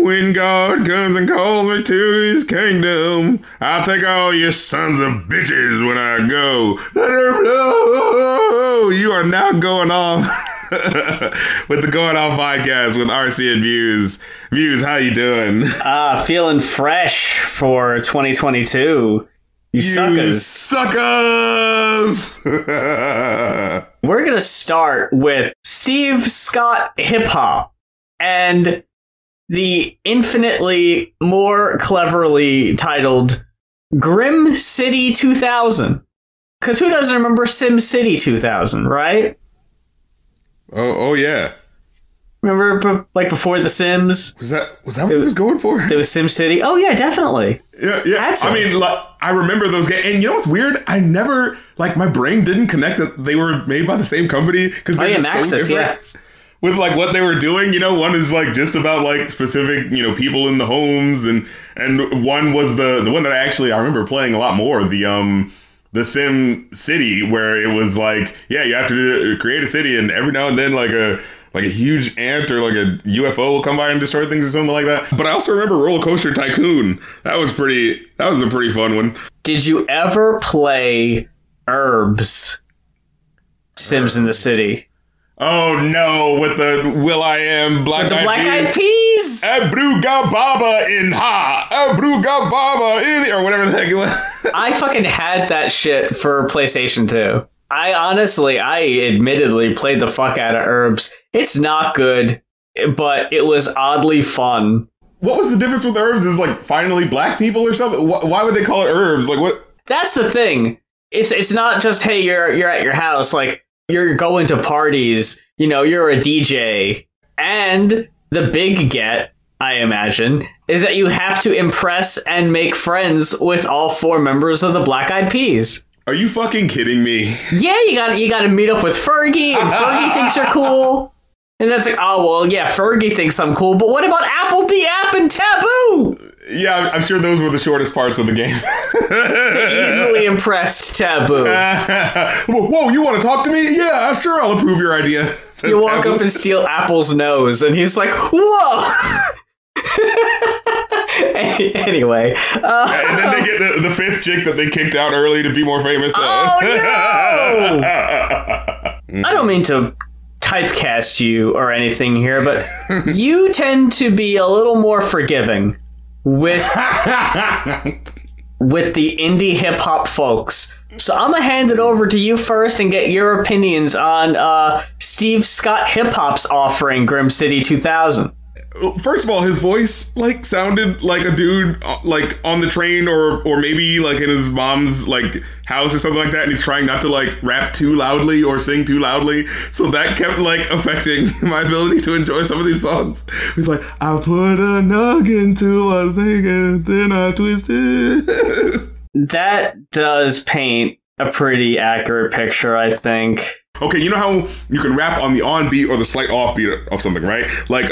When God comes and calls me to his kingdom, I'll take all you sons of bitches when I go. You are now going off with the Going Off podcast with RC and Muse. Muse, how you doing? Feeling fresh for 2022. You suckers. Suckers! We're going to start with Scott Hiphop and the infinitely more cleverly titled Grim City 2000. Because who doesn't remember Sim City 2000, right? Oh yeah. Remember, like, before The Sims? Was that what he was going for? There was Sim City. Oh yeah, definitely. Yeah. I mean, like, I remember those games, and you know what's weird? I never, like, my brain didn't connect that they were made by the same company because they're just so different. Yeah. With, like, what they were doing, you know, one is, like, just about, like, specific, you know, people in the homes, and one was the one that I remember playing a lot more, the Sim City, where it was like, yeah, you have to create a city, and every now and then, like a huge ant or like a UFO will come by and destroy things or something like that. But I also remember Roller Coaster Tycoon. That was a pretty fun one. Did you ever play Herbs Sims in the City? Oh no, with the Will.i.am Black Eyed Peas. Abruga Baba in Ha. Abruga Baba in, or whatever the heck it was. I fucking had that shit for PlayStation 2. I admittedly played the fuck out of Herbs. It's not good, but it was oddly fun. What was the difference with Herbs? Is, like, finally black people or something? Why would they call it Herbs? Like, what? That's the thing. It's not just, hey, you're at your house, like, you're going to parties, you know, you're a DJ. And the big get, I imagine, is that you have to impress and make friends with all 4 members of the Black Eyed Peas. Are you fucking kidding me? Yeah, you gotta meet up with Fergie, and Fergie thinks you're cool. And that's like, oh, well, yeah, Fergie thinks I'm cool, but what about Apple D App and Taboo? Yeah, I'm sure those were the shortest parts of the game. The easily impressed Taboo. Whoa, you want to talk to me? Yeah, sure, I'll approve your idea. You walk up and steal Apple's nose, and he's like, whoa! Anyway. And then they get the 5th chick that they kicked out early to be more famous. Oh, no! I don't mean to typecast you or anything here, but you tend to be a little more forgiving with the indie hip-hop folks. So I'm going to hand it over to you first and get your opinions on Scott Hiphop's offering, Grim City 2000. First of all, his voice, like, sounded like a dude, like, on the train or maybe, like, in his mom's, like, house or something like that, and he's trying not to, like, rap too loudly or sing too loudly. So that kept, like, affecting my ability to enjoy some of these songs. He's like, I put a nug into a thing and then I twist it. That does paint a pretty accurate picture, I think. Okay, you know how you can rap on the on beat or the slight off beat of something, right? Like,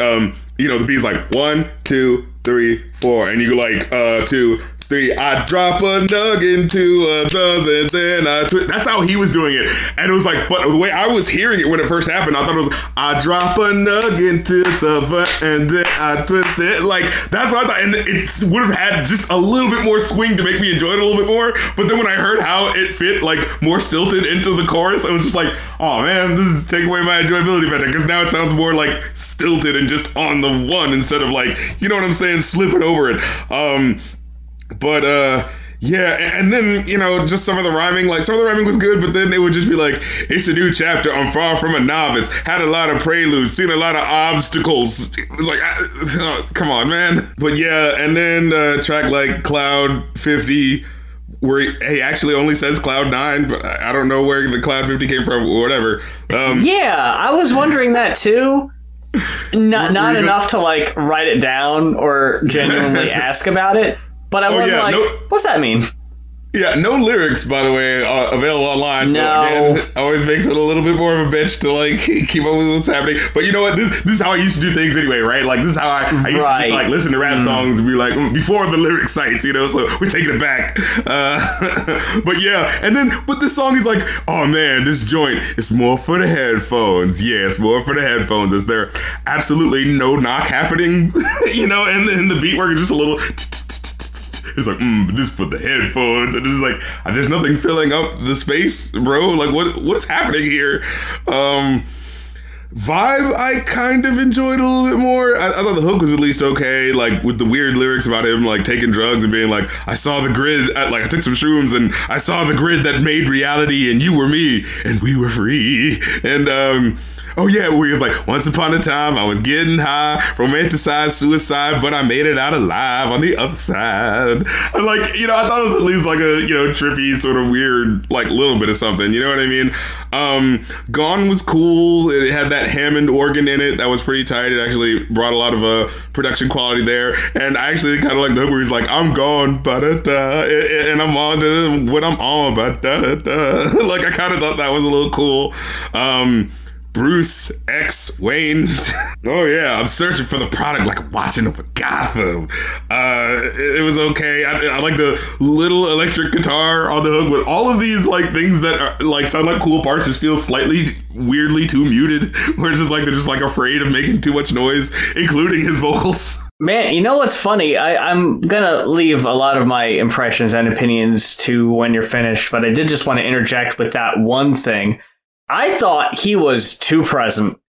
you know, the beat's like 1, 2, 3, 4, and you go like 2, 3. I drop a nug into a dozen, then I twist. That's how he was doing it, and it was like, but the way I was hearing it when it first happened, I thought it was I drop a nug into the butt and then I twist it. Like, that's what I thought, and it would have had just a little bit more swing to make me enjoy it a little bit more. But then when I heard how it fit, like, more stilted into the chorus, I was just like, oh man, this is taking away my enjoyability better, because now it sounds more like stilted and just on the one instead of, like, you know what I'm saying, slipping over it. But yeah, and then, you know, just some of the rhyming was good, but then it would just be like, it's a new chapter, I'm far from a novice, had a lot of preludes, seen a lot of obstacles. It was like, come on, man. But yeah, and then track like Cloud 50, where he actually only says Cloud 9, but I don't know where the Cloud 50 came from or whatever. Yeah, I was wondering that too. Not enough to, like, write it down or genuinely ask about it. But I was what's that mean? Yeah, no lyrics, by the way, available online. No. So again, always makes it a little bit more of a bitch to like keep up with what's happening. But you know what? This is how I used to do things anyway, right? Like this is how I used to just like listen to rap songs and be like before the lyric sites, you know. So we're taking it back. But yeah, but this song is like, oh man, this joint is more for the headphones. Yeah, it's more for the headphones. Is there absolutely no knock happening, you know? And the beat work is just a little. It's like, this is for the headphones, and it's like, there's nothing filling up the space, bro. Like, what is happening here? Vibe, I kind of enjoyed a little bit more. I thought the hook was at least okay, like with the weird lyrics about him like taking drugs and being like, I saw the grid, I took some shrooms and I saw the grid that made reality, and you were me, and we were free, and oh yeah, where he was like, once upon a time, I was getting high, romanticized suicide, but I made it out alive on the other side. And like, you know, I thought it was at least like a, you know, trippy sort of weird, like little bit of something, you know what I mean? Gone was cool. It had that Hammond organ in it. That was pretty tight. It actually brought a lot of production quality there. And I actually kind of like the hook where he's like, I'm gone, ba-da-da, and I'm on what I'm on, ba-da-da. Like, I kind of thought that was a little cool. Bruce X Wayne. Oh yeah, I'm searching for the product like watching over Gotham. It was okay. I like the little electric guitar on the hook, but all of these like things that are like sound like cool parts just feel slightly weirdly too muted, where it's just like they're just like afraid of making too much noise, including his vocals. Man, you know what's funny? I'm gonna leave a lot of my impressions and opinions to when you're finished, but I did just want to interject with that one thing. I thought he was too present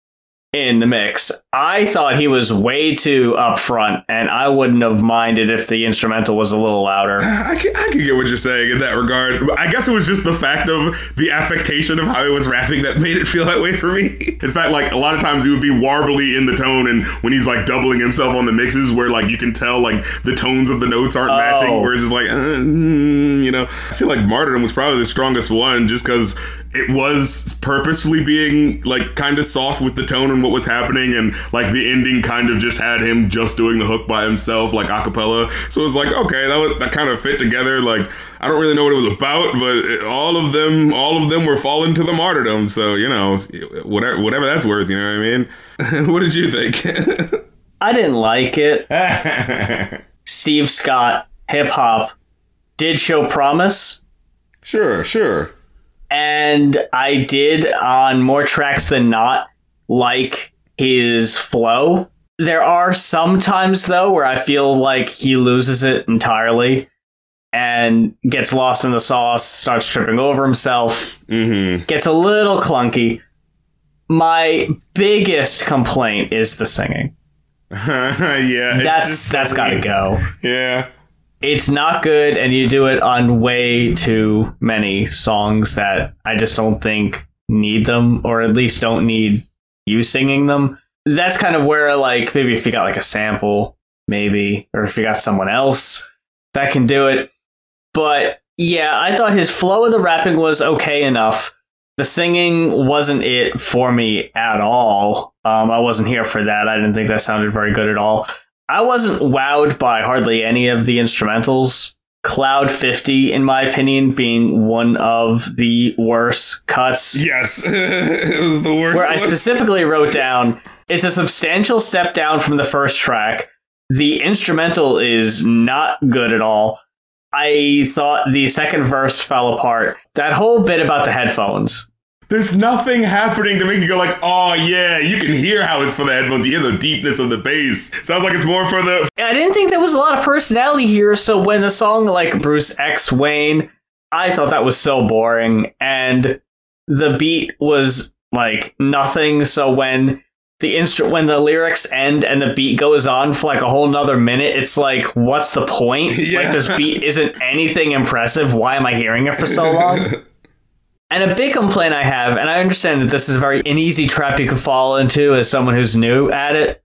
in the mix. I thought he was way too upfront, and I wouldn't have minded if the instrumental was a little louder. I can get what you're saying in that regard. I guess it was just the fact of the affectation of how he was rapping that made it feel that way for me. In fact, like a lot of times he would be warbly in the tone, and when he's like doubling himself on the mixes where like you can tell like the tones of the notes aren't matching, where it's just like, you know. I feel like Martyrdom was probably the strongest one just because it was purposely being like kind of soft with the tone and what was happening, and like the ending kind of just had him just doing the hook by himself, like a cappella. So it was like, okay, that kind of fit together. Like, I don't really know what it was about, but all of them were falling to the martyrdom. So, you know, whatever that's worth, you know what I mean? What did you think? I didn't like it. Steve Scott Hiphop did show promise. Sure. And I did, on more tracks than not, like his flow. There are some times, though, where I feel like he loses it entirely and gets lost in the sauce, starts tripping over himself, gets a little clunky. My biggest complaint is the singing. Yeah. That's gotta go. Yeah. It's not good, and you do it on way too many songs that I just don't think need them, or at least don't need you singing them. That's kind of where, like, maybe if you got like a sample, maybe, or if you got someone else that can do it. But yeah, I thought his flow of the rapping was okay enough. The singing wasn't it for me at all. I wasn't here for that. I didn't think that sounded very good at all. I wasn't wowed by hardly any of the instrumentals. Cloud 50, in my opinion, being one of the worst cuts. Yes, it was the worst. Where I specifically wrote down, it's a substantial step down from the first track. The instrumental is not good at all. I thought the second verse fell apart. That whole bit about the headphones. There's nothing happening to make you go like, oh yeah, you can hear how it's for the headphones. You hear the deepness of the bass. Sounds like it's more for the... I didn't think there was a lot of personality here, so when the song like Bruce X Wayne, I thought that was so boring, and the beat was like nothing, so when the lyrics end and the beat goes on for like a whole nother minute, it's like, what's the point? Yeah. Like, this beat isn't anything impressive. Why am I hearing it for so long? And a big complaint I have, and I understand that this is an easy trap you could fall into as someone who's new at it,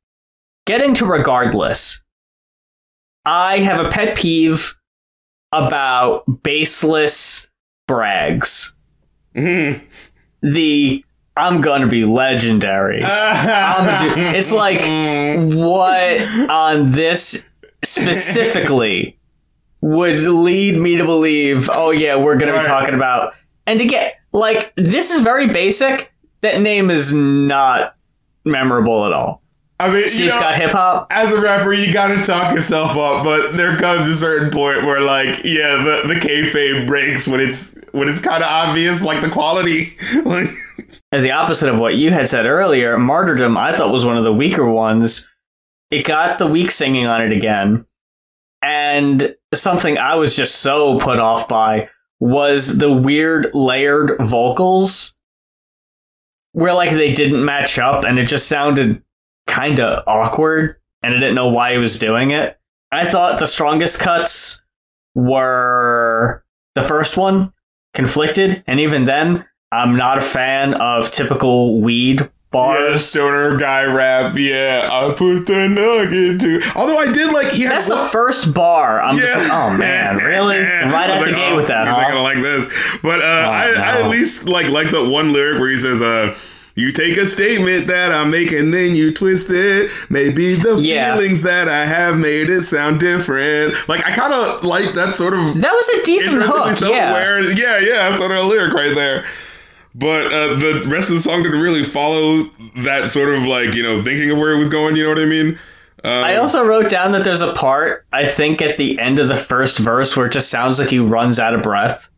getting to regardless. I have a pet peeve about baseless brags. I'm gonna be legendary. It's like, what on this specifically would lead me to believe, oh yeah, we're going to be talking about. And again, like, this is very basic. That name is not memorable at all. I mean, Steve Scott Hiphop. As a rapper, you got to talk yourself up, but there comes a certain point where, like, yeah, the kayfabe breaks when it's kind of obvious, like the quality. Like, as the opposite of what you had said earlier, Martyrdom I thought was one of the weaker ones. It got the weak singing on it again, and something I was just so put off by was the weird layered vocals, where like they didn't match up, and it just sounded kind of awkward, and I didn't know why he was doing it. I thought the strongest cuts were the first one, Conflicted, and even then, I'm not a fan of typical weed bars. Yeah, stoner guy rap, yeah, I put the nugget to... Although I did like... That's the first bar. I'm just like, oh man, really? Right out the gate with that, huh? You're gonna like this. But I at least like the one lyric where he says, you take a statement that I make and then you twist it. Maybe the feelings that I have made it sound different. Like, I kind of like that sort of... That was a decent hook, yeah, sort of a lyric right there. But the rest of the song didn't really follow that sort of, like, you know, thinking of where it was going, you know what I mean? I also wrote down that there's a part, I think, at the end of the first verse where it just sounds like he runs out of breath.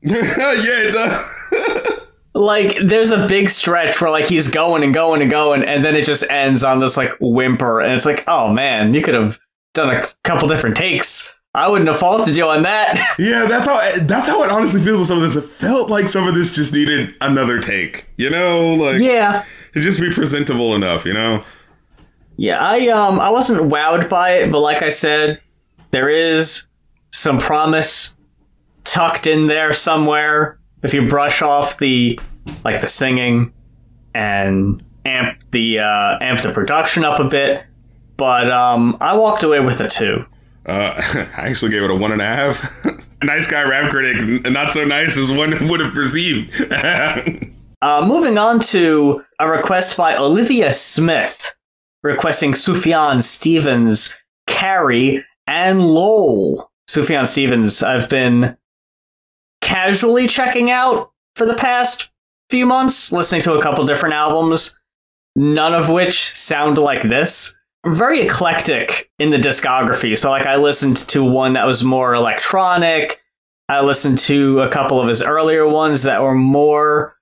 Yeah, it does. Like, there's a big stretch where, like, he's going and going and going, and then it just ends on this, like, whimper, and it's like, oh, man, you could have done a couple different takes. I wouldn't have faulted you on that. Yeah, that's how it honestly feels with some of this. It felt like some of this just needed another take, you know? Like, yeah. To just be presentable enough, you know? Yeah, I wasn't wowed by it, but like I said, there is some promise tucked in there somewhere. If you brush off the singing and amp the production up a bit, but I walked away with a 2. I actually gave it a 1.5. Nice guy rap critic, not so nice as one would have perceived. Moving on to a request by Olivia Smith, requesting Sufjan Stevens, Carrie and Lowell. Sufjan Stevens, I've been casually checking out for the past few months, listening to a couple different albums, none of which sound like this. Very eclectic in the discography. So, like, I listened to one that was more electronic. I listened to a couple of his earlier ones that were more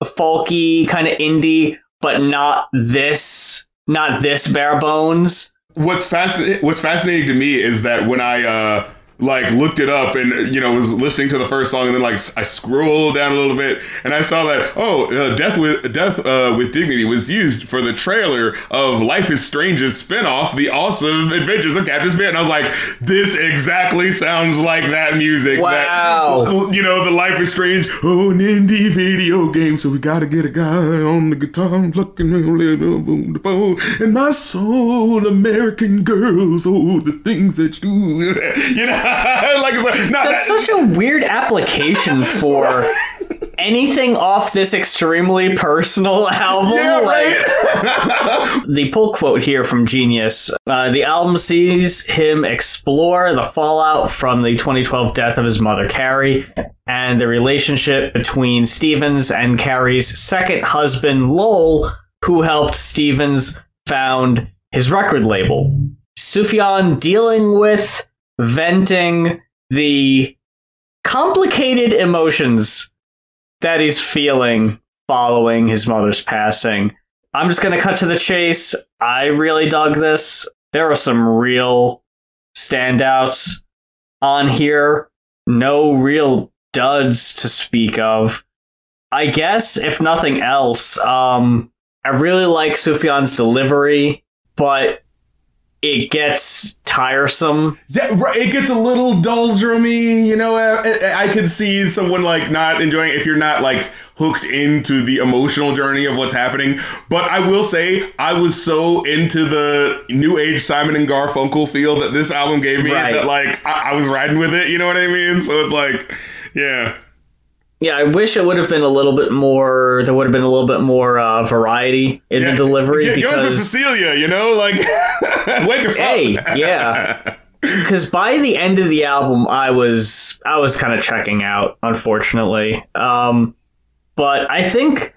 folky, kind of indie, but not this bare bones. What's fascinating to me is that when I looked it up and, you know, was listening to the first song, and then I scrolled down a little bit and I saw that Death with Dignity was used for the trailer of Life is Strange's spinoff, The Awesome Adventures of Captain Spirit. And I was like, this exactly sounds like that music. Wow. That, you know, the Life is Strange, an indie video game, so we gotta get a guy on the guitar plucking and my soul, American girls, the things that you do. You know? That's such a weird application for anything off this extremely personal album. Yeah, right. The pull quote here from Genius: the album sees him explore the fallout from the 2012 death of his mother, Carrie, and the relationship between Stevens and Carrie's second husband, Lowell, who helped Stevens found his record label. Sufjan dealing with, venting the complicated emotions that he's feeling following his mother's passing. I'm just going to cut to the chase. I really dug this. There are some real standouts on here. No real duds to speak of. I guess, if nothing else, I really like Sufjan's delivery, but it gets tiresome. Yeah, right. It gets a little doldrummy, you know. I could see someone like not enjoying it if you're not like hooked into the emotional journey of what's happening. But I will say, I was so into the new age Simon and Garfunkel feel that this album gave me that like I was riding with it. You know what I mean? So it's like, yeah. Yeah, I wish it would have been a little bit more. There would have been a little bit more variety in the delivery. Give us a Cecilia, you know, like wake us up. Yeah. because by the end of the album, I was kind of checking out, unfortunately. But I think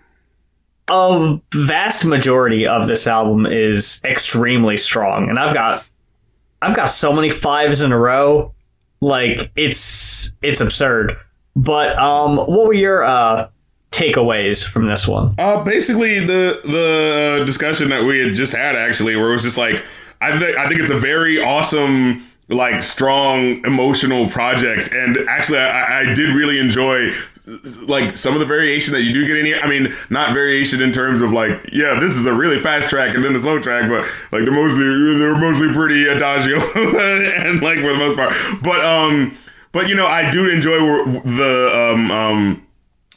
a vast majority of this album is extremely strong, and I've got so many fives in a row, like it's absurd. But what were your takeaways from this one? Basically the discussion that we had just had, actually, where it was just like, I think it's a very awesome, like, strong emotional project, and actually I did really enjoy, like, some of the variation that you do get in here. I mean, not variation in terms of like, yeah, this is a really fast track and then a slow track, but like they're mostly pretty adagio and like for the most part. But you know, I do enjoy the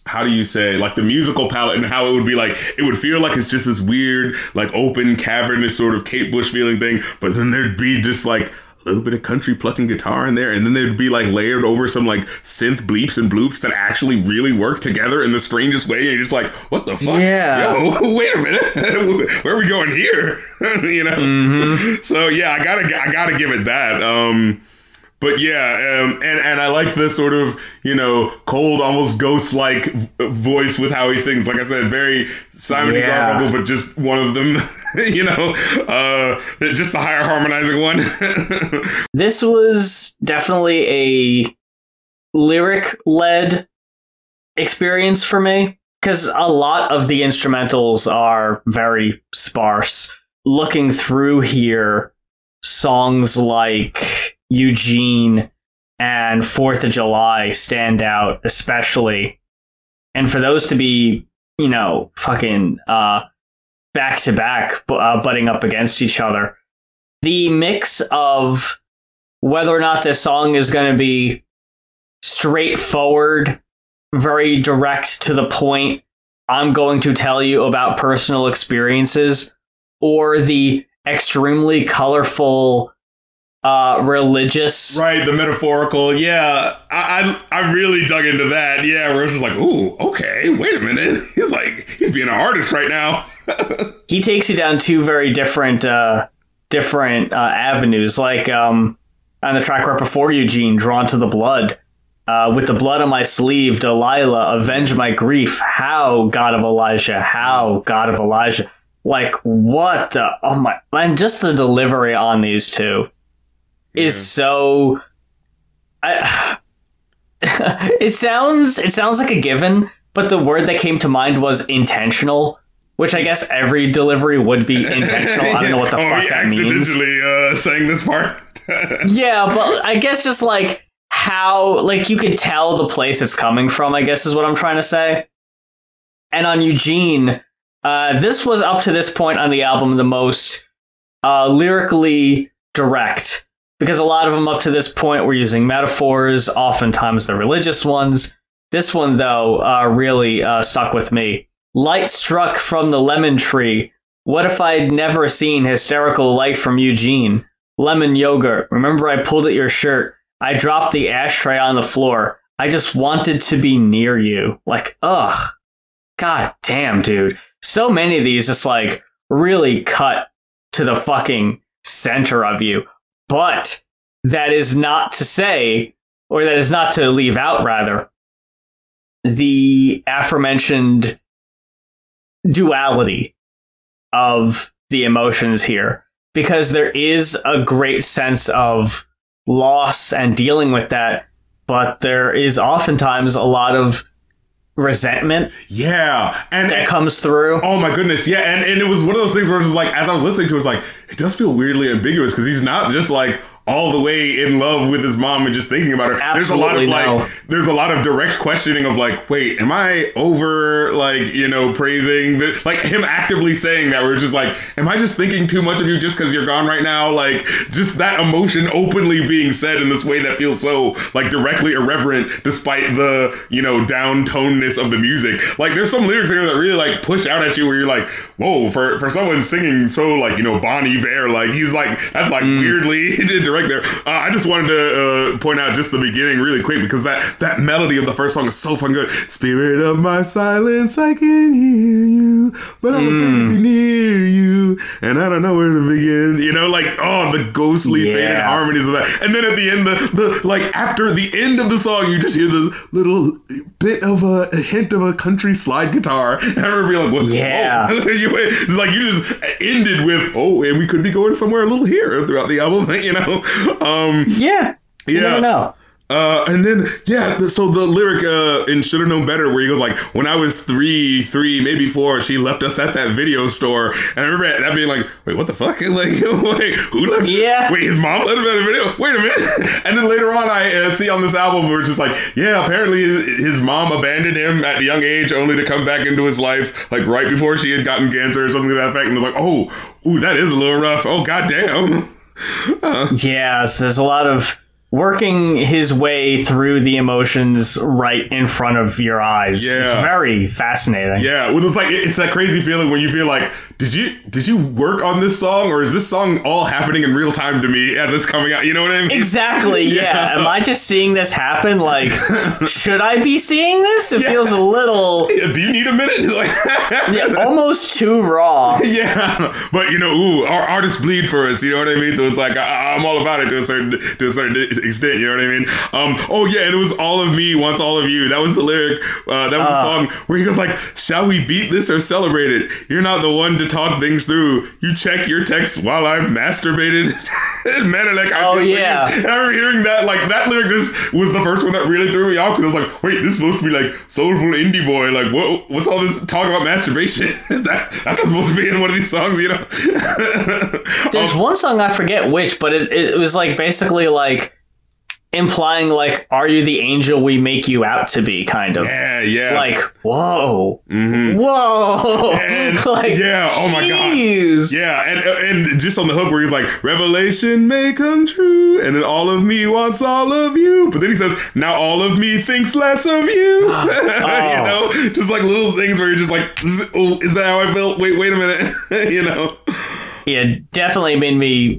how do you say, like, the musical palette and how it would be like, it would feel like it's just this weird, like, open, cavernous sort of Kate Bush feeling thing, but then there'd be just like a little bit of country plucking guitar in there, and then there'd be like layered over some like synth bleeps and bloops that actually really work together in the strangest way, and you're just like, what the fuck? Yeah. Yo, wait a minute. Where are we going here? You know? Mm-hmm. So yeah, I gotta give it that. But yeah, and I like this sort of, you know, cold, almost ghost-like voice with how he sings. Like I said, very Simon and Garfunkel, but just one of them, you know, just the higher harmonizing one. This was definitely a lyric-led experience for me, because a lot of the instrumentals are very sparse. Looking through here, songs like Eugene and 4th of July stand out especially. And for those to be, you know, fucking back to back, butting up against each other, the mix of whether or not this song is going to be straightforward, very direct to the point, I'm going to tell you about personal experiences, or the extremely colorful religious, right, the metaphorical. Yeah, I really dug into that. Yeah, where it's just like, ooh, okay, wait a minute, he's being an artist right now. He takes you down two very different avenues, like on the track right before Eugene, Drawn to the Blood, with the blood on my sleeve, Delilah, avenge my grief, how God of Elijah, how God of Elijah. Like, what the, oh my, and just the delivery on these two is so, it sounds like a given, but the word that came to mind was intentional, which I guess every delivery would be intentional. I don't know what the fuck that means. Accidentally saying this part. Yeah, but I guess just like how, like, you could tell the place it's coming from, I guess is what I'm trying to say. And on Eugene, this was up to this point on the album the most lyrically direct, because a lot of them up to this point were using metaphors, oftentimes the religious ones. This one, though, really stuck with me. Light struck from the lemon tree. What if I'd never seen hysterical light from Eugene? Lemon yogurt. Remember I pulled at your shirt. I dropped the ashtray on the floor. I just wanted to be near you. Like, ugh. God damn, dude. So many of these just like really cut to the fucking center of you. But that is not to say, or that is not to leave out, rather, the aforementioned duality of the emotions here. Because there is a great sense of loss and dealing with that, but there is oftentimes a lot of resentment, and that comes through. Oh my goodness, yeah, and it was one of those things where it was like, as I was listening to it, was like, it does feel weirdly ambiguous, because he's not just like all the way in love with his mom and just thinking about her. Absolutely, there's a lot of direct questioning of like, wait, am I over, like, you know, praising the, like, him actively saying that, where it's just like, am I just thinking too much of you just because you're gone right now? Like, just that emotion openly being said in this way that feels so like directly irreverent, despite the, you know, downtonedness of the music. Like, there's some lyrics here that really like push out at you, where you're like, whoa, for someone singing so, like, you know, Bon Iver, like, he's like, that's like weirdly direct there. I just wanted to point out just the beginning really quick, because that melody of the first song is so fucking good. Spirit of my silence, I can hear you, but I'm afraid to be near you. you, and I don't know where to begin. You know, like, oh, the ghostly faded harmonies of that. And then at the end, the like after the end of the song, you just hear the little bit of a hint of a country slide guitar. And I remember being like, what's it's like you just ended with, oh, and we could be going somewhere a little here throughout the album, you know? You never know. And then, so the lyric in Should've Known Better, where he goes like, when I was three, maybe 4, she left us at that video store. And I remember that being like, wait, what the fuck? Like, wait, who left? Yeah. Wait, his mom left him at a video? Wait a minute. And then later on, I see on this album where it's just like, apparently his mom abandoned him at a young age only to come back into his life, like right before she had gotten cancer or something to that effect. And it was like, oh, that is a little rough. Oh, goddamn. So there's a lot of working his way through the emotions right in front of your eyes. It's very fascinating. Well, it's like it's that crazy feeling when you feel like, did you work on this song, or is this song all happening in real time to me as it's coming out? You know what I mean? Exactly. Am I just seeing this happen? Like, should I be seeing this? It feels a little. Do you need a minute? Almost too raw. But our artists bleed for us. You know what I mean? So it's like I'm all about it to a certain extent. You know what I mean? And it was all of me wants all of you. That was the lyric. That was the song where he goes like, "Shall we beat this or celebrate it? You're not the one to talk things through. You check your texts while I masturbated." Menelik. I remember hearing that. Like that lyric just was the first one that really threw me off, because I was like, wait, this is supposed to be like soulful indie boy. Like what's all this talk about masturbation? That's not supposed to be in one of these songs, you know? There's one song, I forget which, but it was like basically like implying like, are you the angel we make you out to be, kind of. Like, whoa. Whoa. And, like, oh my geez. God. And just on the hook where he's like, revelation may come true, and then all of me wants all of you. But then he says, now all of me thinks less of you. You know? Just like little things where you're just like, is that how I felt? Wait a minute. You know? Yeah, definitely made me,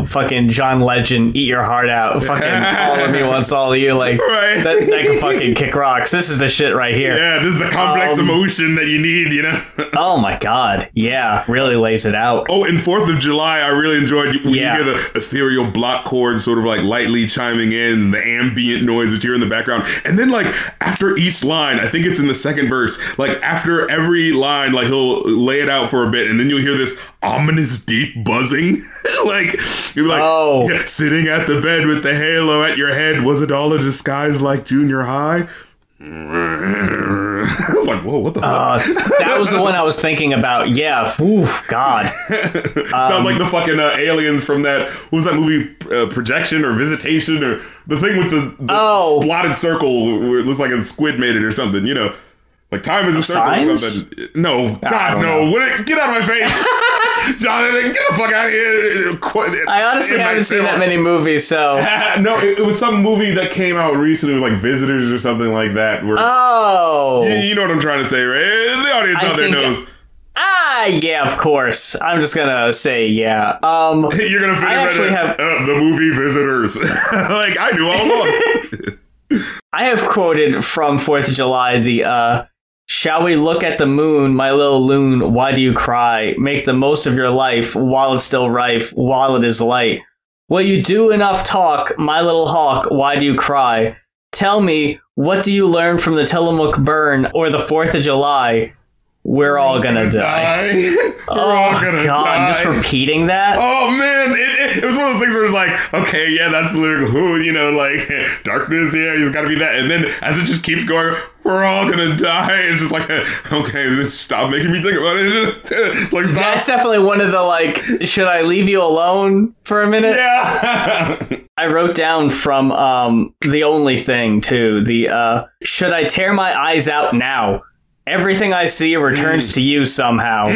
fucking John Legend, eat your heart out. Fucking all of me wants all of you. Like, that can fucking kick rocks. This is the shit right here. Yeah, this is the complex emotion that you need, you know? Oh my God. Yeah, really lays it out. Oh, and 4th of July, I really enjoyed when you hear the ethereal block chords sort of like lightly chiming in, the ambient noise that you hear in the background. And then like after each line, I think it's in the second verse, like after every line, like he'll lay it out for a bit, and then you'll hear this ominous deep buzzing. Like you're like, sitting at the bed with the halo at your head, was it all a disguise like junior high? I was like, whoa, what the fuck? That was the one I was thinking about. Yeah. Oof, God. Sounds like the fucking aliens from that, what was that movie, Projection or Visitation, or the thing with the slotted circle where it looks like a squid made it or something, you know? Like time is a circle or something. No, God, no. Get out of my face. Jonathan, get the fuck out of here. I honestly haven't seen that many movies, so. No, it was some movie that came out recently, it was like Visitors or something like that. Where, you know what I'm trying to say, right? The audience out there knows. Yeah, of course. I'm just gonna say, yeah. You're gonna figure out the movie Visitors. Like, I knew all along. I have quoted from 4th of July the, shall we look at the moon, my little loon, why do you cry? Make the most of your life while it's still rife, while it is light. Will you do enough talk, my little hawk, why do you cry? Tell me, what do you learn from the Tillamook burn or the 4th of July? We're all gonna die. We're all gonna die. Just repeating that. Oh man, it was one of those things where it's like, okay, yeah, that's the lyric. You know, like darkness. Yeah, you've got to be that. And then as it just keeps going, we're all gonna die. It's just like, okay, just stop making me think about it. Like, stop. That's definitely one of the like, should I leave you alone for a minute? Yeah. I wrote down from The Only Thing too. The should I tear my eyes out now? Everything I see returns to you somehow.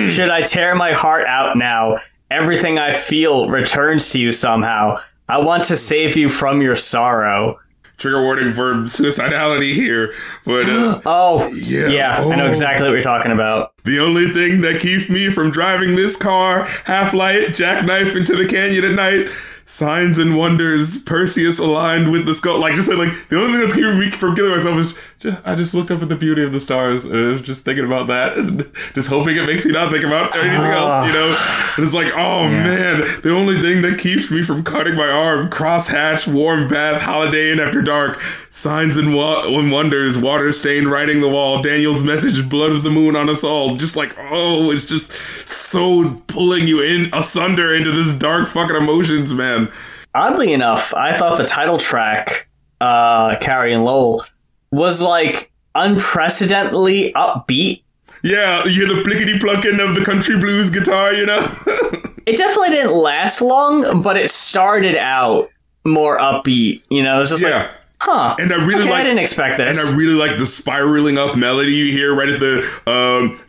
Should I tear my heart out now? Everything I feel returns to you somehow. I want to save you from your sorrow. Trigger warning for suicidality here. But I know exactly what you're talking about. The only thing that keeps me from driving this car, half light, jackknife into the canyon at night. signs and wonders, Perseus aligned with the skull. Like, just like the only thing that's keeping me from killing myself is I just looked up at the beauty of the stars and I was just thinking about that and just hoping it makes me not think about anything else, you know? And it's like, oh man, the only thing that keeps me from cutting my arm, crosshatch, warm bath, Holiday Inn after dark, signs and wonders, water stained writing the wall, Daniel's message, blood of the moon on us all. Just like, oh, it's just so pulling you in asunder into this dark fucking emotions, man. Oddly enough, I thought the title track, Carrie and Lowell, was like unprecedentedly upbeat. Yeah, you hear the plickety plucking of the country blues guitar, you know? It definitely didn't last long, but it started out more upbeat, you know? It was just like, huh. And I really I didn't expect this. And I really like the spiraling up melody you hear right at the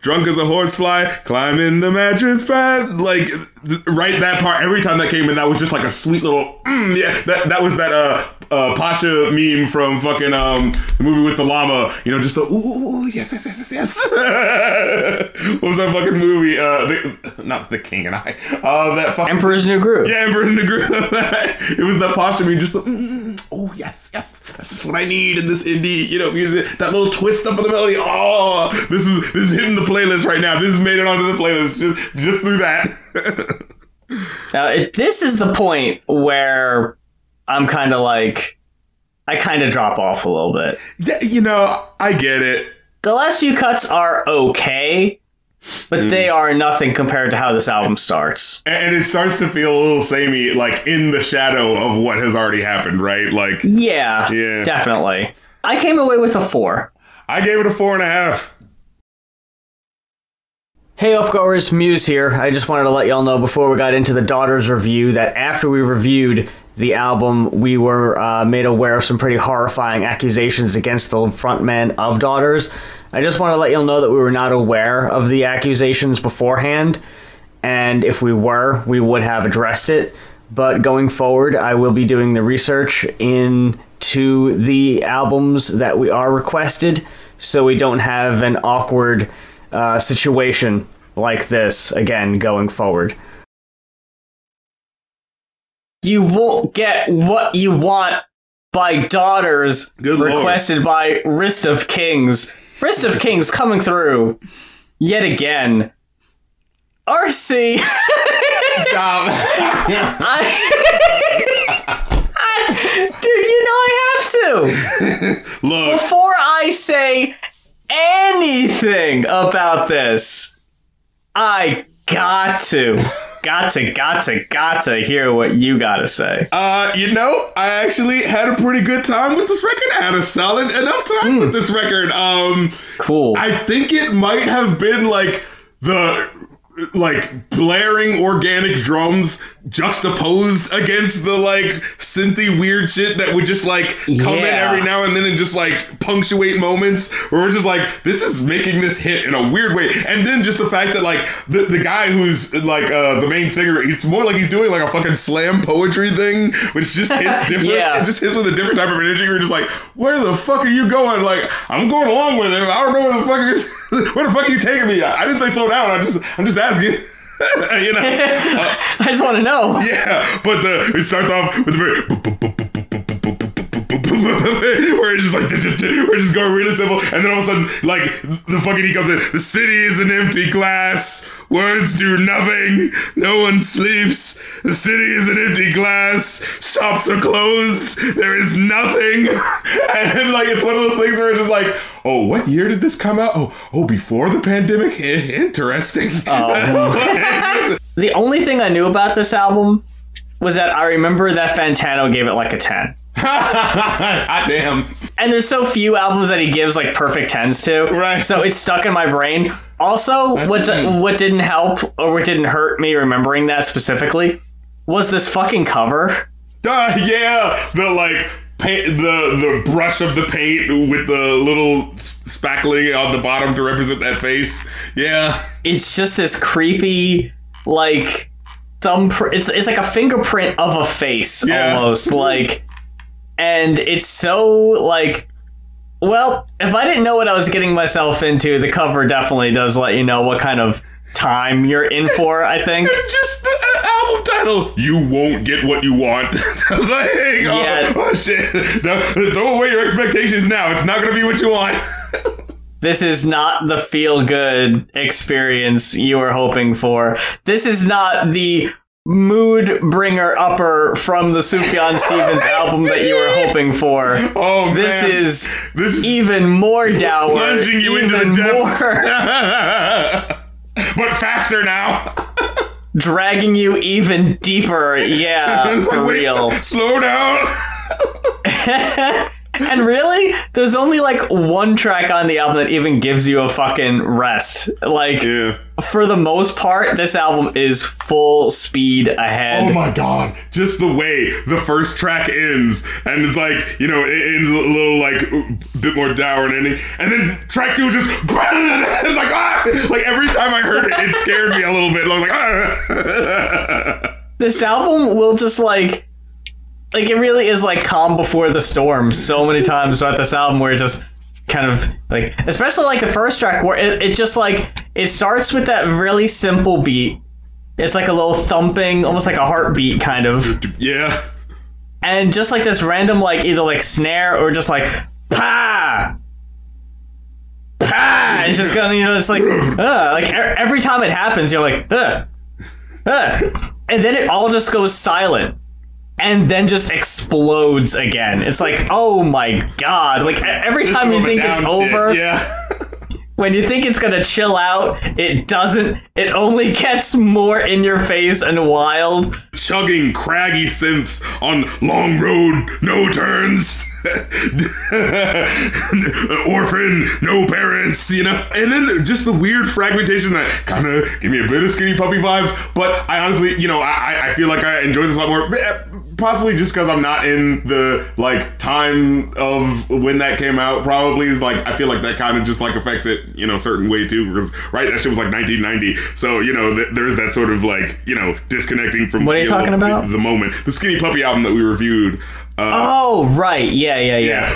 drunk as a horsefly, climbing the mattress pad. Like, right that part, every time that came in, that was just like a sweet little, yeah. That was that Pasha meme from fucking the movie with the llama. You know, just the, ooh, yes. What was that fucking movie? Not The King and I. That fucking... Emperor's New Groove. Yeah, Emperor's New Groove. It was that Pasha meme, just the, oh, yes. That's just what I need in this indie, you know, music. That little twist up of the melody. Oh, this is hitting the playlist right now. This has made it onto the playlist just through that. Now, this is the point where I'm kind of like, I kind of drop off a little bit. Yeah, you know, I get it. The last few cuts are okay, but they are nothing compared to how this album starts. And it starts to feel a little samey, like in the shadow of what has already happened, right? Like, yeah, definitely. I came away with a 4. I gave it a 4.5. Hey Off-Goers, Muse here. I just wanted to let y'all know before we got into the Daughters review that after we reviewed the album, we were made aware of some pretty horrifying accusations against the frontman of Daughters. I just want to let y'all know that we were not aware of the accusations beforehand, and if we were, we would have addressed it. But going forward, I will be doing the research into the albums that we are requested, so we don't have an awkward situation like this again going forward. You won't get what you want by Daughters. Good requested Lord. By Wrist of Kings. Wrist of Kings coming through yet again. RC. Stop. Dude, you know I have to. Look. Before I say anything about this, I got to hear what you gotta say. You know, I actually had a pretty good time with this record. I had a solid enough time with this record. Cool. I think it might have been like the blaring organic drums juxtaposed against the synthy weird shit that would just come in every now and then and just punctuate moments where we're just this is making this hit in a weird way. And then just the fact that the guy who's the main singer, it's more like he's doing a fucking slam poetry thing, which just hits different. Yeah. It just hits with a different type of energy. We're just where the fuck are you going? I'm going along with it. I don't know where the fuck where the fuck are you taking me? I didn't say slow down. I'm just asking. You know, I just want to know. Yeah, but it starts off with a very where it's just we're just going really simple, and then all of a sudden the fucking he comes in. The city is an empty glass. Words do nothing. No one sleeps. The city is an empty glass. Shops are closed. There is nothing. And it's one of those things where it's just oh, what year did this come out? Oh, before the pandemic? Interesting. Oh. The only thing I knew about this album was that I remember that Fantano gave it a 10. Hot damn. And there's so few albums that he gives perfect 10s to. Right. So it's stuck in my brain. Also, what didn't help or what didn't hurt me remembering that specifically was this fucking cover. Yeah, the paint, the brush of the paint with the little spackling on the bottom to represent that face. Yeah. It's just this creepy thumbprint. It's like a fingerprint of a face almost and it's so well, if I didn't know what I was getting myself into, the cover definitely does let you know what kind of time you're in for, I think. Just the album title, You Won't Get What You Want. Like, oh shit. No, throw away your expectations now. It's not going to be what you want. This is not the feel-good experience you were hoping for. This is not the mood bringer upper from the Sufjan Stevens album that you were hoping for. Oh, man. This is even more dour. Plunging you into the depths. But faster now. Dragging you even deeper. Yeah, for real. Slow down. And really, there's only like one track on the album that even gives you a fucking rest. Like, for the most part, this album is full speed ahead. Oh my god. Just the way the first track ends. And it's like, you know, it ends a little like a bit more dour and ending. And then track 2 is just... It's like, ah! Like every time I heard it, it scared me a little bit. I was like, ah! This album will just like it really is like calm before the storm so many times throughout this album, where it just kind of like, especially like the first track where it just like, it starts with that really simple beat. It's like a little thumping, almost like a heartbeat kind of. Yeah. And just like this random like either like snare or just like pa. And it's just gonna, you know, it's like every time it happens, you're like, and then it all just goes silent. And then just explodes again. It's like, oh my god. Like, every time you think it's over, when you think it's gonna chill out, it doesn't. It only gets more in your face and wild. Chugging craggy synths on long road, no turns. Orphan, no parents, you know? And then just the weird fragmentation that kind of give me a bit of Skinny Puppy vibes. But I honestly, you know, I feel like I enjoy this a lot more. Possibly just because I'm not in the, like, time of when that came out. Probably is, like, I feel like that kind of just, like, affects it, you know, a certain way, too. Because, right, that shit was, like, 1990. So, you know, there's that sort of, like, you know, disconnecting from... What are you talking about? The moment. The Skinny Puppy album that we reviewed. Oh, right. Yeah.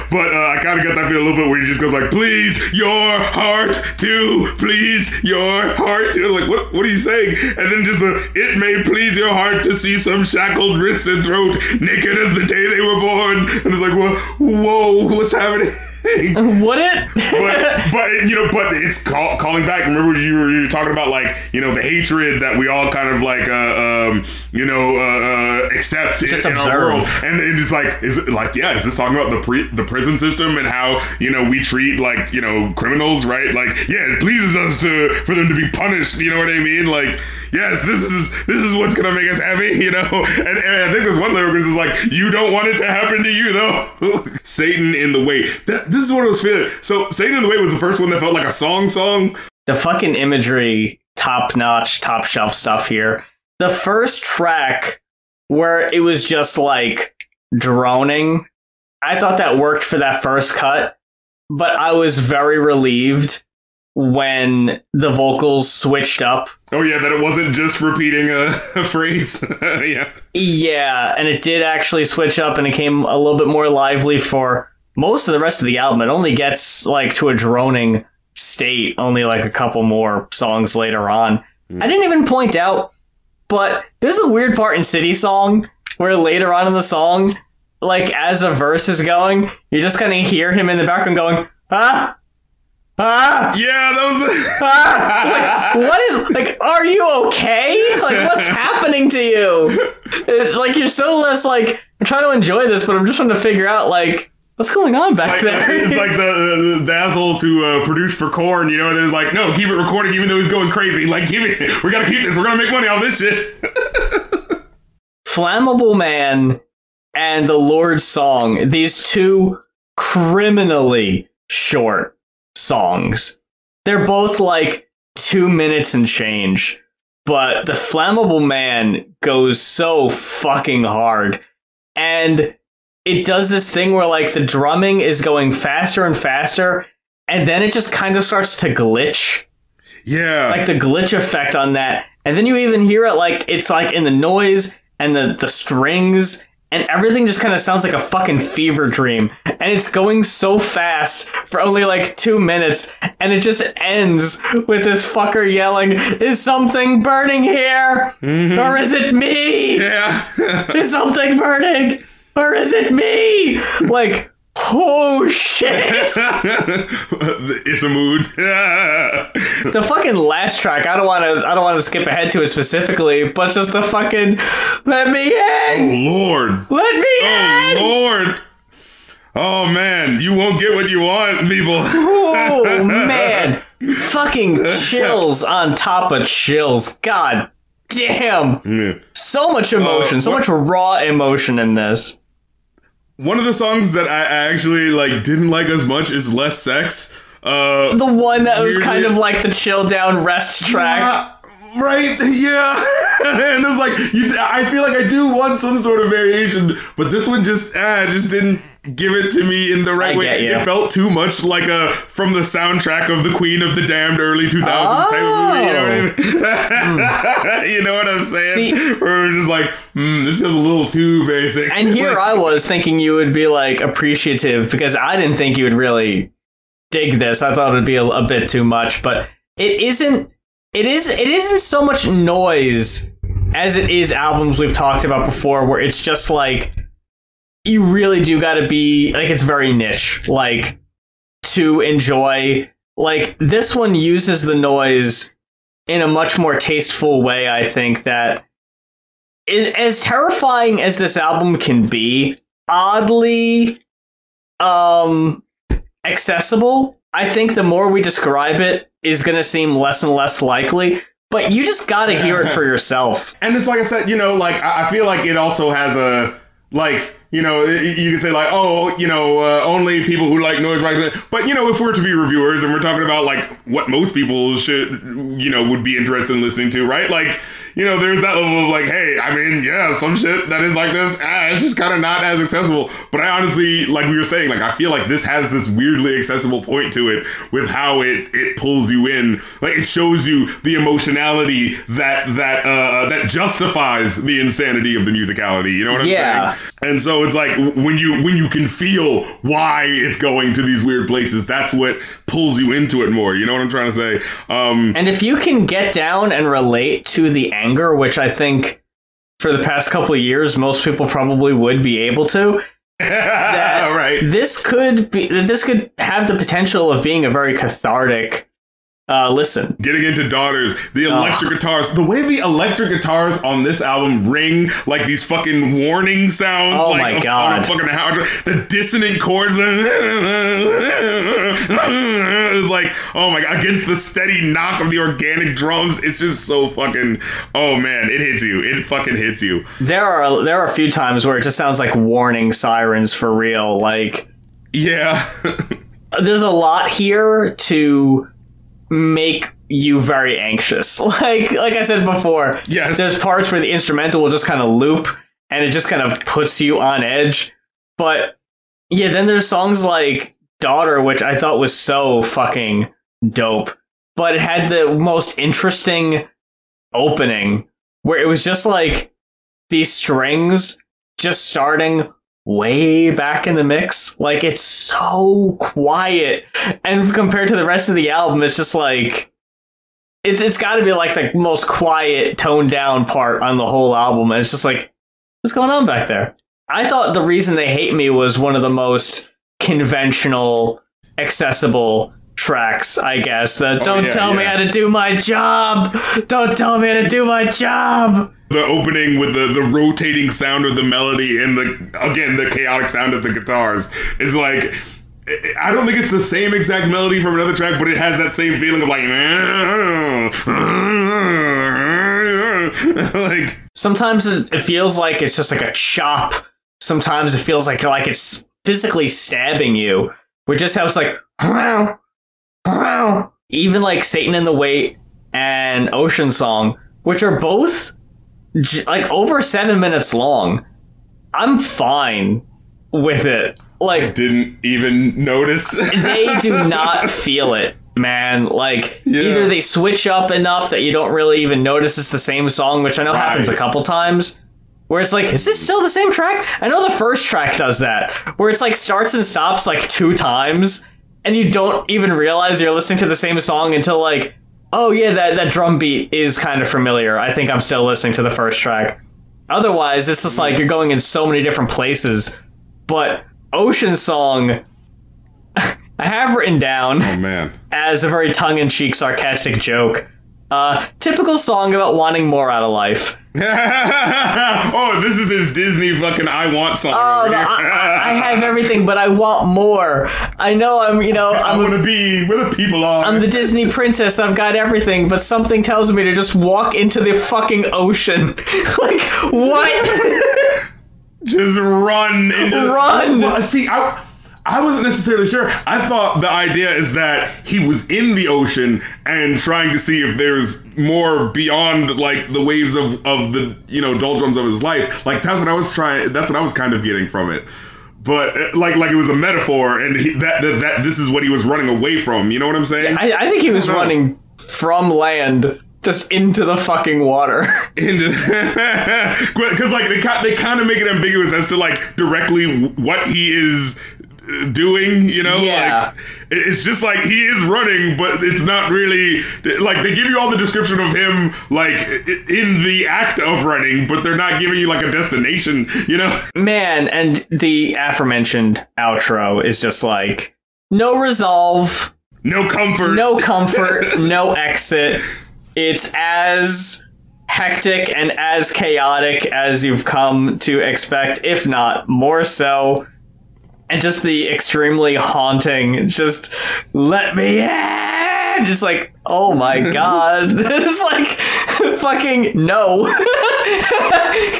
But I kind of got that feel a little bit where he just goes like, please your heart to, please your heart to. Like, what are you saying? And then just it may please your heart to see some shackled wrists and throat naked as the day they were born. And it's like, whoa, what's happening? Would it? but you know, but it's calling back. Remember you were talking about, like, you know, the hatred that we all kind of like accept just in observe. Our world. And it's like, is it like, is this talking about the prison system and how, you know, we treat, like, you know, criminals, right? Like, it pleases us for them to be punished, you know what I mean? Like, yes, this is what's gonna make us happy, you know? And I think there's one lyric is like, you don't want it to happen to you though. Satan in the Way. This is what it was feeling. So Satan in the Way was the first one that felt like a song. The fucking imagery, top notch, top shelf stuff here. The first track where it was just like droning, I thought that worked for that first cut, but I was very relieved when the vocals switched up. Oh yeah, that it wasn't just repeating a phrase. Yeah, and it did actually switch up, and it came a little bit more lively for most of the rest of the album. It only gets like to a droning state only like a couple more songs later on. I didn't even point out, but there's a weird part in City Song where later on in the song, like as a verse is going, you're just gonna hear him in the background going, ah. Yeah, that was like, what is, like, are you okay? Like, what's happening to you? It's like, you're so less like, I'm trying to enjoy this, but I'm just trying to figure out, like, what's going on back there? It's like the assholes who produced for Korn, you know, they're like, no, keep it recording even though he's going crazy. Like, we gotta keep this. We're gonna make money off this shit. Flammable Man and The Lord's Song, these two criminally short songs. They're both like 2 minutes and change, but the Flammable Man goes so fucking hard, and it does this thing where like the drumming is going faster and faster, and then it just kind of starts to glitch. Yeah, like the glitch effect on that, and then you even hear it like it's like in the noise and the strings and everything just kind of sounds like a fucking fever dream. And it's going so fast for only like 2 minutes, and it just ends with this fucker yelling, "Is something burning here? Or is it me? Yeah. Is something burning? Or is it me?" Like, oh shit. It's a mood. The fucking last track, I don't want to skip ahead to it specifically, but just the fucking "Let me in." Oh Lord. Let me in. Oh Lord. Oh man, you won't get what you want, people. Oh man. Fucking chills on top of chills. God damn. Yeah. So much emotion, so much raw emotion in this. One of the songs that I actually like didn't like as much is "Less Sex." The one that was kind of like the chill down rest track. Right? Yeah. And it's like, I feel like I do want some sort of variation, but this one just didn't give it to me in the right way. It felt too much like from the soundtrack of the Queen of the Damned early 2000s type of movie. You know what I mean? You know what I'm saying? See, where it was just like, this feels a little too basic. And here I was thinking you would be like appreciative, because I didn't think you would really dig this. I thought it would be a bit too much, but it isn't. It isn't so much noise as it is albums we've talked about before, where it's just like, you really do got to be like, it's very niche, like, to enjoy. Like, this one uses the noise in a much more tasteful way, I think, that is as terrifying as this album can be, oddly accessible. I think the more we describe it is going to seem less and less likely, but you just got to hear it for yourself. And it's like I said, like, I feel like it also has a, like, you can say like, oh, only people who like noise rock. But, if we're to be reviewers and we're talking about like what most people should, would be interested in listening to, right? Like, there's that level of like, hey, I mean, yeah, some shit that is like this, it's just kind of not as accessible. But I honestly, like we were saying, like, I feel like this has this weirdly accessible point to it with how it pulls you in. Like, it shows you the emotionality that justifies the insanity of the musicality. You know what I'm saying? And so it's like, when you can feel why it's going to these weird places, that's what pulls you into it more. You know what I'm trying to say? And if you can get down and relate to the anger, which I think for the past couple of years most people probably would be able to, right, this could have the potential of being a very cathartic listen. Getting into Daughters, the electric guitars, the way the electric guitars on this album ring like these fucking warning sounds. Oh like my God. On a fucking house, the dissonant chords. It's like, oh my God, against the steady knock of the organic drums. It's just so fucking, oh man, it hits you. It fucking hits you. There are a few times where it just sounds like warning sirens for real. Like, yeah. There's a lot here to make you very anxious. Like I said before, yes, there's parts where the instrumental will just kind of loop and it just kind of puts you on edge. But yeah, then there's songs like Daughter, which I thought was so fucking dope, but it had the most interesting opening where it was just like these strings just starting way back in the mix. Like, it's so quiet, and compared to the rest of the album, it's just like it's got to be like the most quiet, toned down part on the whole album, and it's just like, what's going on back there? I thought The Reason They Hate Me was one of the most conventional, accessible tracks, I guess. Don't tell me how to do my job. Don't tell me how to do my job. The opening with the rotating sound of the melody and the chaotic sound of the guitars is like, I don't think it's the same exact melody from another track, but it has that same feeling of like sometimes it feels like it's just like a chop. Sometimes it feels like it's physically stabbing you. We just have like even like Satan in the Wait and Ocean Song, which are both like over 7 minutes long. I'm fine with it. Like, I didn't even notice. They do not feel it, man. Like, either they switch up enough that you don't really even notice it's the same song, which I know happens a couple times, where it's like, is this still the same track? I know the first track does that, where it's like starts and stops like 2 times, and you don't even realize you're listening to the same song until like, oh yeah, that drum beat is kind of familiar. I think I'm still listening to the first track. Otherwise, it's just like you're going in so many different places. But Ocean Song, I have written down as a very tongue-in-cheek, sarcastic joke. Typical song about wanting more out of life. Oh, this is his Disney fucking I want song. Oh, I have everything, but I want more. I know I want to be where the people are. I'm the Disney princess. I've got everything, but something tells me to just walk into the fucking ocean. Like, what? Just run. Run. Well, see, I wasn't necessarily sure. I thought the idea is that he was in the ocean and trying to see if there's more beyond like the waves of the doldrums of his life. Like that's what I was kind of getting from it. But like it was a metaphor, and that this is what he was running away from. You know what I'm saying? Yeah, I think he was running from land just into the fucking water. Because like they kind of make it ambiguous as to like directly what he is doing, Yeah. Like it's just like he is running, but it's not really like they give you all the description of him like in the act of running, but they're not giving you like a destination, Man, and the aforementioned outro is just like no resolve, no comfort, no exit. It's as hectic and as chaotic as you've come to expect, if not more so. And just the extremely haunting, just let me in! Just like, oh my god. It's like, fucking no.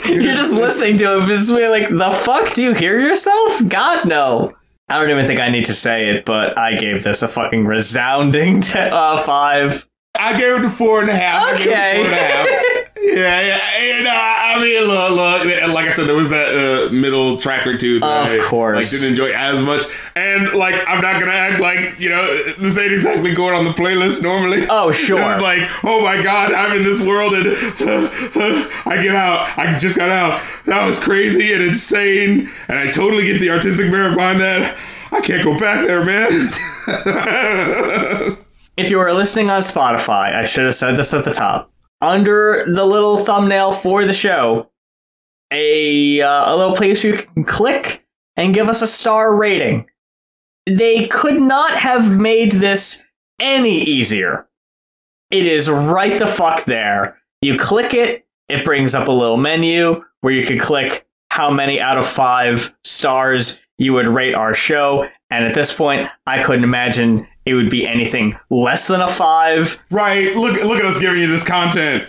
You're just listening to it, just being like, the fuck? Do you hear yourself? God, no. I don't even think I need to say it, but I gave this a fucking resounding 5. I gave it a 4.5. Okay. Yeah. And, I mean, look. Like I said, there was that middle track or two that of course. I didn't enjoy as much. And like, I'm not gonna act like this ain't exactly going on the playlist normally. Oh sure. This is like, oh my god, I'm in this world and I get out. I just got out. That was crazy and insane. And I totally get the artistic merit behind that. I can't go back there, man. If you were listening on Spotify, I should have said this at the top. Under the little thumbnail for the show, a little place where you can click and give us a star rating. They could not have made this any easier. It is right the fuck there. You click it, it brings up a little menu where you could click how many out of 5 stars you would rate our show. And at this point, I couldn't imagine it would be anything less than a 5. Right. Look at us giving you this content.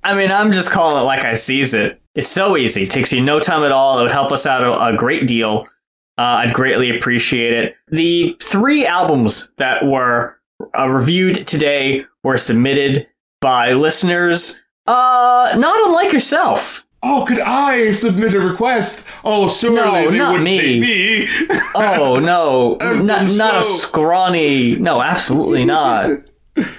I mean, I'm just calling it like I sees it. It's so easy. It takes you no time at all. It would help us out a great deal. I'd greatly appreciate it. The 3 albums that were reviewed today were submitted by listeners, not unlike yourself. Oh, could I submit a request? Oh, surely no, they not wouldn't me. take me. Oh, no. Not a scrawny... No, absolutely not.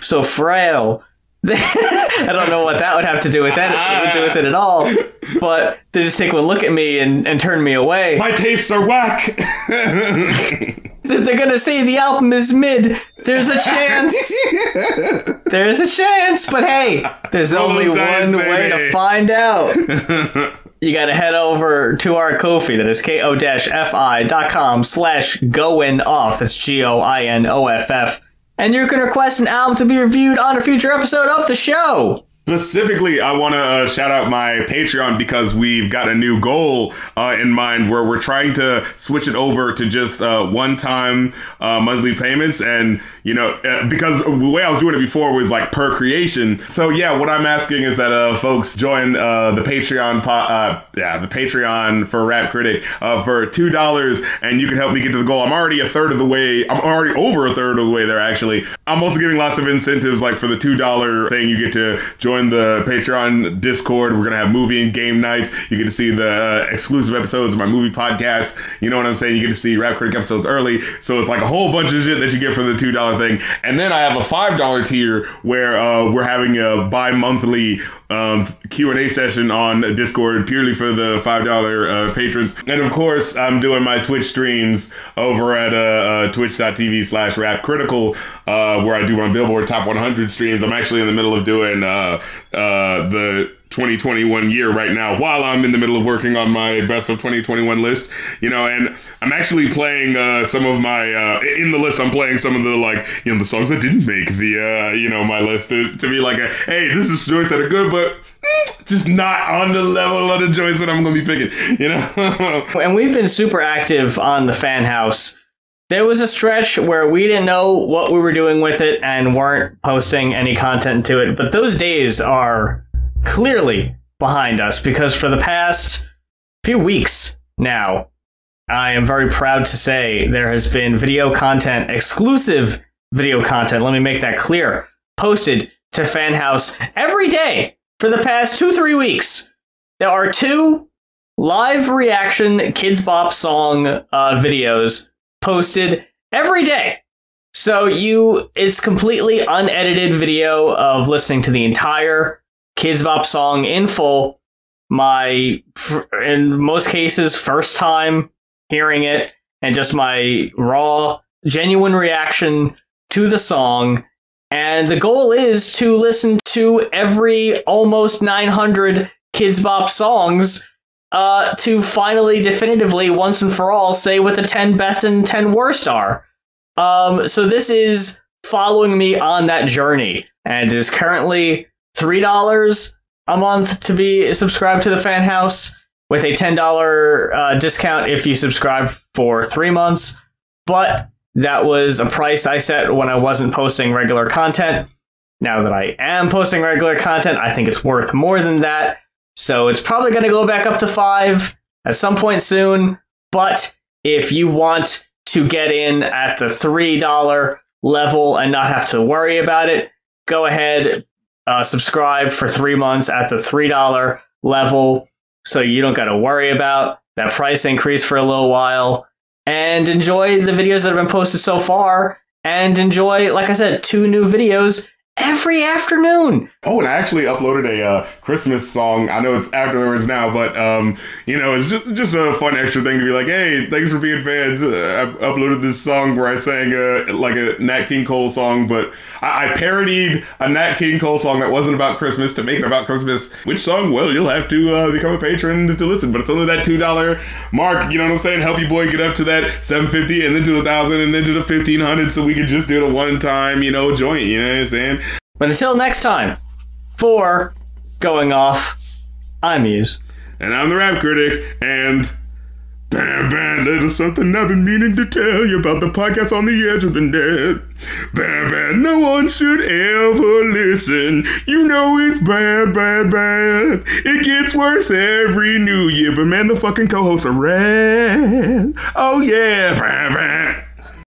So frail. I don't know what that would have to do with it at all. But they just take one look at me and turn me away. My tastes are whack. They're gonna say the album is mid. There's a chance. There's a chance. But hey, there's only one way to find out. You gotta head over to our Ko-fi. That is ko-fi.com/goinoff. That's GOINOFF. And you can request an album to be reviewed on a future episode of the show. Specifically, I want to shout out my Patreon because we've got a new goal in mind where we're trying to switch it over to just one-time monthly payments. And, because the way I was doing it before was like per creation. So, yeah, what I'm asking is that folks join the Patreon, the Patreon for Rap Critic for $2, and you can help me get to the goal. I'm already over a third of the way there, actually. I'm also giving lots of incentives, like for the $2 thing, you get to join the Patreon Discord. We're going to have movie and game nights. You get to see the exclusive episodes of my movie podcast. You know what I'm saying? You get to see Rap Critic episodes early. So it's like a whole bunch of shit that you get for the $2 thing. And then I have a $5 tier where we're having a bi-monthly Q&A session on Discord purely for the $5 patrons. And of course, I'm doing my Twitch streams over at twitch.tv/rapcritical, where I do my Billboard Top 100 streams. I'm actually in the middle of doing the 2021 year right now while I'm in the middle of working on my best of 2021 list, and I'm actually playing some of my in the list. I'm playing some of the the songs that didn't make the my list to be like hey, this is joints that are good but just not on the level of the joints that I'm gonna be picking, And we've been super active on the fan house. There was a stretch where we didn't know what we were doing with it and weren't posting any content to it, but those days are clearly behind us, because for the past few weeks now, I am very proud to say there has been video content, exclusive video content, let me make that clear, posted to Fan House every day for the past 2-3 weeks. There are 2 live reaction Kids Bop song videos posted every day. So it's completely unedited video of listening to the entire Kids Bop song in full. In most cases, first time hearing it, and just my raw, genuine reaction to the song. And the goal is to listen to every almost 900 Kids Bop songs to finally, definitively, once and for all, say what the 10 best and 10 worst are. So this is following me on that journey, and it is currently $3 a month to be subscribed to the Fan House, with a $10 discount if you subscribe for 3 months. But that was a price I set when I wasn't posting regular content. Now that I am posting regular content, I think it's worth more than that. So it's probably going to go back up to $5 at some point soon. But if you want to get in at the $3 level and not have to worry about it, go ahead, subscribe for 3 months at the $3 level, so you don't got to worry about that price increase for a little while, and enjoy the videos that have been posted so far, and enjoy, like I said, 2 new videos every afternoon. Oh, and I actually uploaded a Christmas song. I know it's afterwards now, but it's just a fun extra thing to be like, hey, thanks for being fans. I uploaded this song where I sang like a Nat King Cole song, but I parodied a Nat King Cole song that wasn't about Christmas to make it about Christmas. Which song? Well, you'll have to become a patron to listen, but it's only that $2 mark. You know what I'm saying? Help your boy get up to that $750 and then to $1,000 and then to the $1,500, so we can just do it a one-time, joint. You know what I'm saying? But until next time, for Going Off, I'm Muse. And I'm the Rap Critic, and bam, bam, there's something I've been meaning to tell you about the podcast on the edge of the net. Bam, bam, no one should ever listen. You know it's bad, bad, bad. It gets worse every new year, but man, the fucking co-hosts are rad. Oh yeah, bam, bam.